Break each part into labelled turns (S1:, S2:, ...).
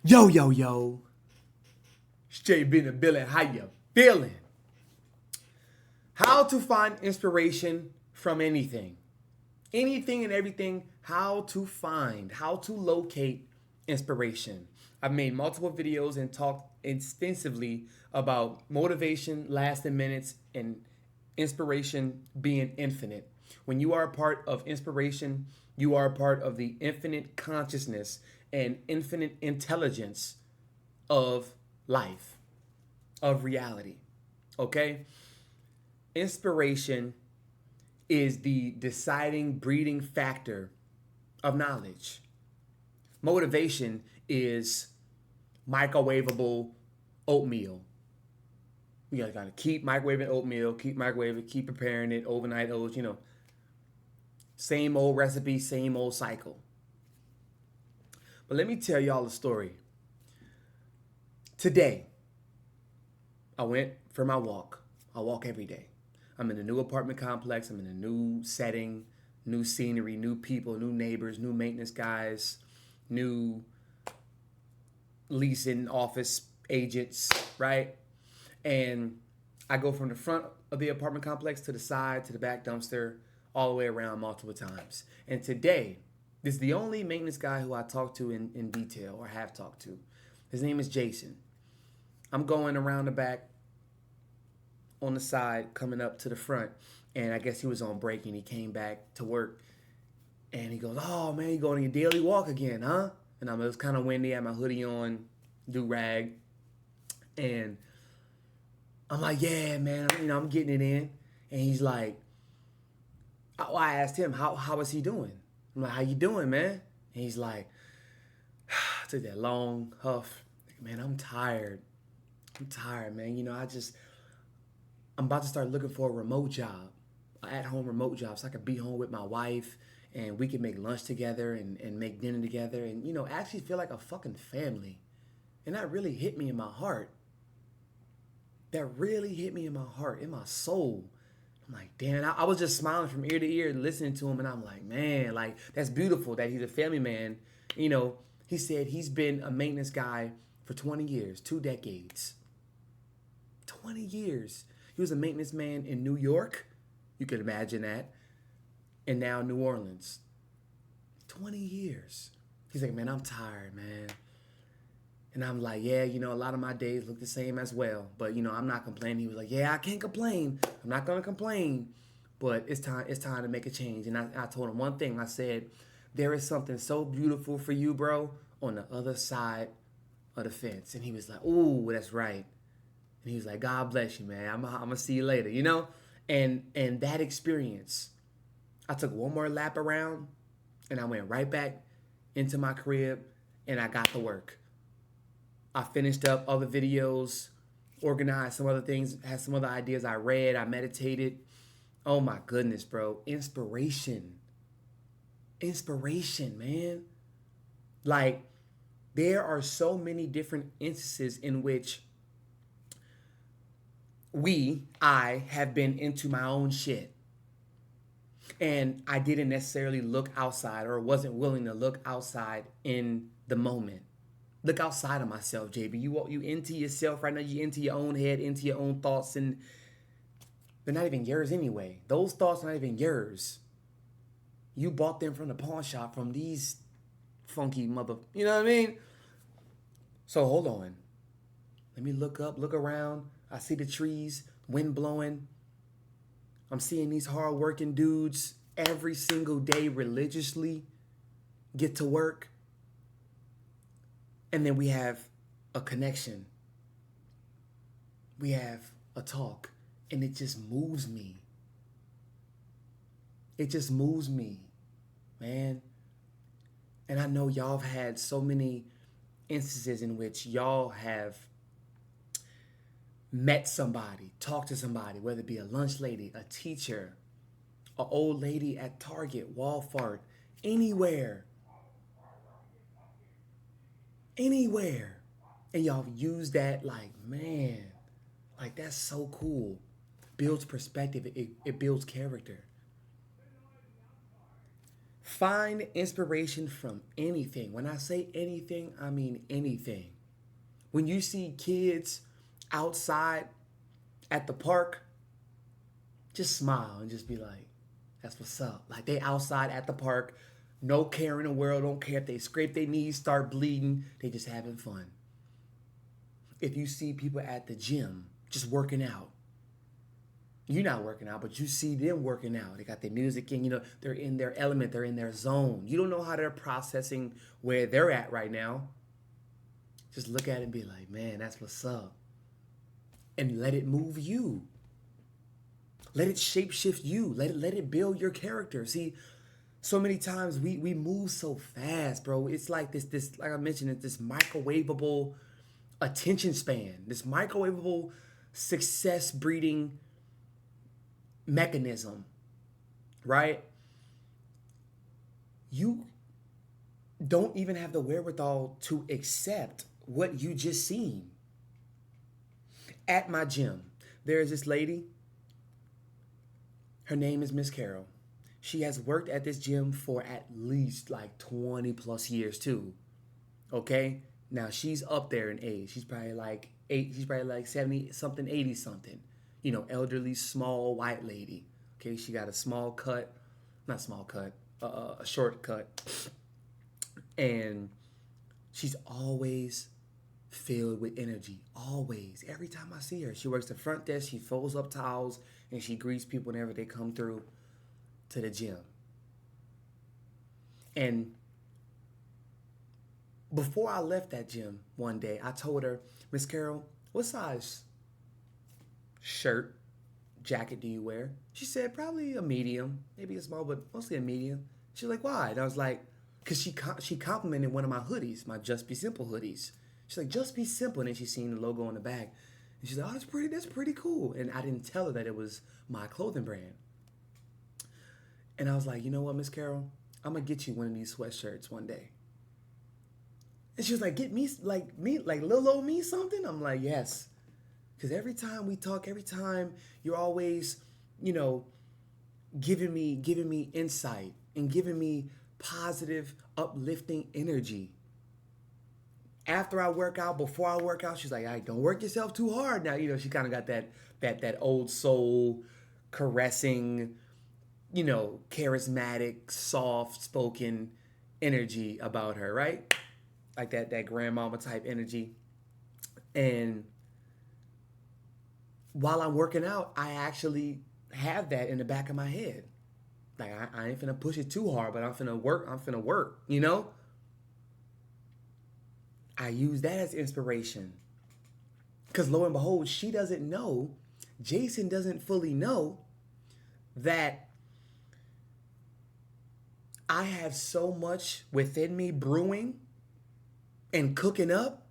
S1: Yo, yo, yo. Straight been a Billy. How you feeling? How to find inspiration from anything. Anything and everything. How to locate inspiration. I've made multiple videos and talked extensively about motivation lasting minutes and inspiration being infinite. When you are a part of inspiration, you are a part of the infinite consciousness and infinite intelligence of life, of reality. Okay? Inspiration is the deciding breeding factor of knowledge. Motivation is microwavable oatmeal. You gotta keep microwaving oatmeal, keep microwaving, keep preparing it, overnight oats, Same old recipe, same old cycle. But let me tell y'all a story. Today, I went for my walk. I walk every day. I'm in a new apartment complex. I'm in a new setting, new scenery, new people, new neighbors, new maintenance guys, new leasing office agents, right? And I go from the front of the apartment complex to the side, to the back dumpster, all the way around multiple times. And today, this is the only maintenance guy who I talked to in detail or have talked to. His name is Jason. I'm going around the back on the side, coming up to the front. And I guess he was on break and he came back to work. And he goes, "Oh, man, you going on your daily walk again, huh?" And it was kind of windy. I had my hoodie on, do-rag. And I'm like, "Yeah, man, I'm getting it in." And he's like, I asked him, how was he doing? I'm like, "How you doing, man?" And he's like, I took that long huff. "Man, I'm tired. I'm tired, man. I'm about to start looking for a remote job, an at-home remote job, so I could be home with my wife and we could make lunch together and make dinner together and, actually feel like a fucking family." And that really hit me in my heart. That really hit me in my heart, in my soul. I'm like, damn, I was just smiling from ear to ear listening to him, and I'm like, man, like, that's beautiful that he's a family man. He said he's been a maintenance guy for 20 years, 2 decades. 20 years. He was a maintenance man in New York. You could imagine that. And now New Orleans. 20 years. He's like, "Man, I'm tired, man." And I'm like, "Yeah, a lot of my days look the same as well. But, I'm not complaining." He was like, "Yeah, I can't complain. I'm not going to complain. But it's time to make a change." And I told him one thing. I said, "There is something so beautiful for you, bro, on the other side of the fence." And he was like, "Ooh, that's right." And he was like, "God bless you, man. I'm going to see you later," And that experience, I took one more lap around and I went right back into my crib and I got to work. I finished up other videos, organized some other things, had some other ideas. I read, I meditated. Oh my goodness, bro. Inspiration, man. Like, there are so many different instances in which I have been into my own shit. And I didn't necessarily look outside or wasn't willing to look outside in the moment. Look outside of myself, JB. You into yourself right now. You into your own head, into your own thoughts, and they're not even yours anyway. Those thoughts are not even yours. You bought them from the pawn shop from these funky mother. You know what I mean? So hold on. Let me look up, look around. I see the trees, wind blowing. I'm seeing these hard-working dudes every single day religiously get to work. And then we have a connection. We have a talk. And it just moves me. It just moves me, man. And I know y'all have had so many instances in which y'all have met somebody, talked to somebody, whether it be a lunch lady, a teacher, an old lady at Target, Walmart, anywhere. And y'all use that like, man, like, that's so cool. Builds perspective. It builds character. Find inspiration from anything. When I say anything, I mean anything. When you see kids outside at the park, just smile and just be like, that's what's up. Like, they outside at the park, no care in the world, don't care if they scrape their knees, start bleeding, they just having fun. If you see people at the gym just working out, you're not working out, but you see them working out. They got their music in, they're in their element, they're in their zone. You don't know how they're processing where they're at right now. Just look at it and be like, man, that's what's up. And let it move you. Let it shapeshift you. Let it build your character. See, so many times we move so fast, bro. It's like this, like I mentioned, it's this microwavable attention span, this microwavable success breeding mechanism, right? You don't even have the wherewithal to accept what you just seen. At my gym, there is this lady. Her name is Miss Carol. She has worked at this gym for at least like 20 plus years too. Okay? Now she's up there in age. She's probably like 70 something, 80 something. Elderly, small, white lady. Okay, she got a small cut, not small cut, a short cut. And she's always filled with energy, always. Every time I see her, she works the front desk, she folds up towels, and she greets people whenever they come through to the gym. And before I left that gym one day, I told her, Miss Carol, what size shirt, jacket do you wear? She said, probably a medium, maybe a small, but mostly a medium. She was like, why? And I was like, because she complimented one of my hoodies, my Just Be Simple hoodies. She's like, Just Be Simple. And then she seen the logo on the back. And she's like, oh, that's pretty cool. And I didn't tell her that it was my clothing brand. And I was like, you know what, Miss Carol? I'm going to get you one of these sweatshirts one day. And she was like, get me, like little old me something? I'm like, yes. Because every time we talk, every time you're always, giving me insight and giving me positive, uplifting energy. After I work out, before I work out, she's like, all right, don't work yourself too hard. Now, she kind of got that old soul, caressing, charismatic, soft-spoken energy about her, right? Like that grandmama type energy. And while I'm working out, I actually have that in the back of my head. Like, I ain't finna push it too hard, but I'm finna work, I use that as inspiration. Because lo and behold, she doesn't know, Jason doesn't fully know that I have so much within me brewing and cooking up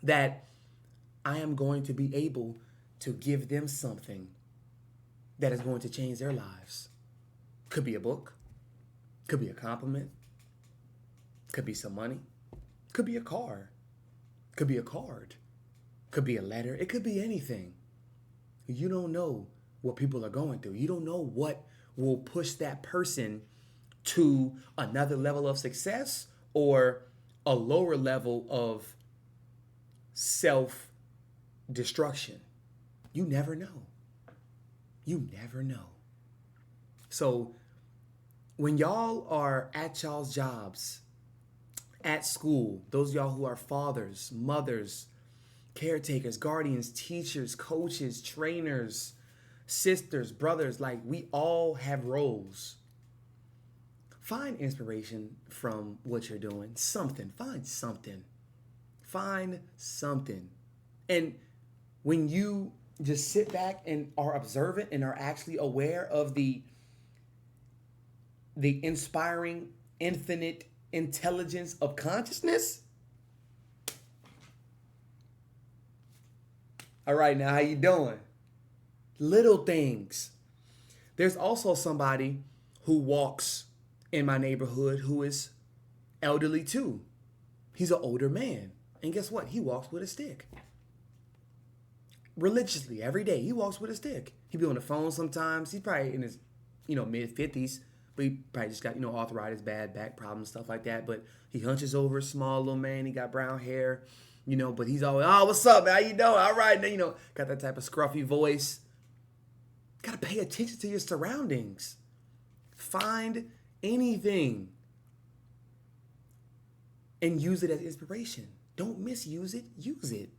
S1: that I am going to be able to give them something that is going to change their lives. Could be a book, could be a compliment, could be some money, could be a car, could be a card, could be a letter, it could be anything. You don't know what people are going through. You don't know what will push that person to another level of success or a lower level of self-destruction. You never know. You never know. So when y'all are at y'all's jobs, at school, those of y'all who are fathers, mothers, caretakers, guardians, teachers, coaches, trainers, sisters, brothers, like we all have roles. Find inspiration from what you're doing. Find something. And when you just sit back and are observant and are actually aware of the inspiring, infinite intelligence of consciousness. All right, now how you doing? Little things. There's also somebody who walks in my neighborhood who is elderly too. He's an older man. And guess what? He walks with a stick. Religiously, every day, he walks with a stick. He be on the phone sometimes. He's probably in his, mid-50s, But he probably just got, arthritis, bad back problems, stuff like that. But he hunches over, small little man. He got brown hair, but he's always, oh, what's up, man? How you doing? All right. And, got that type of scruffy voice. Got to pay attention to your surroundings. Find anything and use it as inspiration. Don't misuse it. Use it.